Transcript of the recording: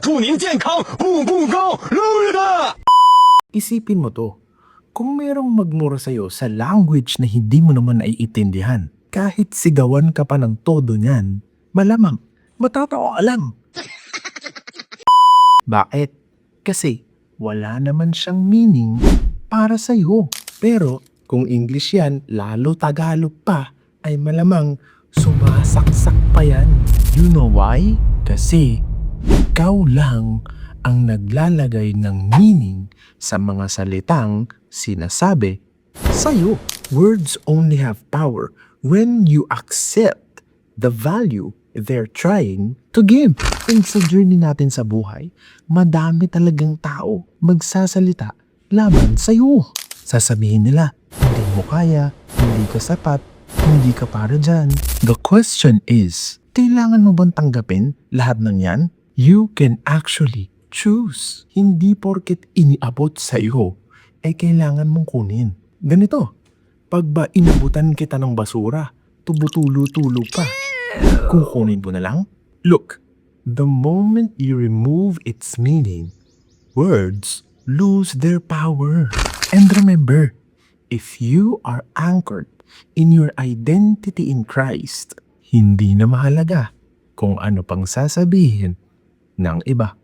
祝您健康，步步高，路日的。 Isipin mo to, kung merong magmura sa'yo sa language na hindi mo naman naiintindihan, kahit sigawan ka pa ng todo niyan, malamang matatawa ka lang. Bakit? Kasi wala naman siyang meaning para sa'yo. Pero kung English yan, lalo Tagalog pa, ay malamang sumasaksak pa yan. You know why? Kasi ikaw lang ang naglalagay ng meaning sa mga salitang sinasabi sa'yo. Words only have power when you accept the value they're trying to give. And sa journey natin sa buhay, madami talagang tao magsasalita laban sa'yo. Sasabihin nila, hindi mo kaya, hindi ka sapat, hindi ka para dyan. The question is, kailangan mo bang tanggapin lahat ng yan? You can actually choose. Hindi porket iniabot sa'yo, ay kailangan mong kunin. Ganito, pag ba inabutan kita ng basura, tubutulo-tulo pa, kukunin mo na lang? Look, the moment you remove its meaning, words lose their power. And remember, if you are anchored in your identity in Christ, hindi na mahalaga kung ano pang sasabihin ng iba.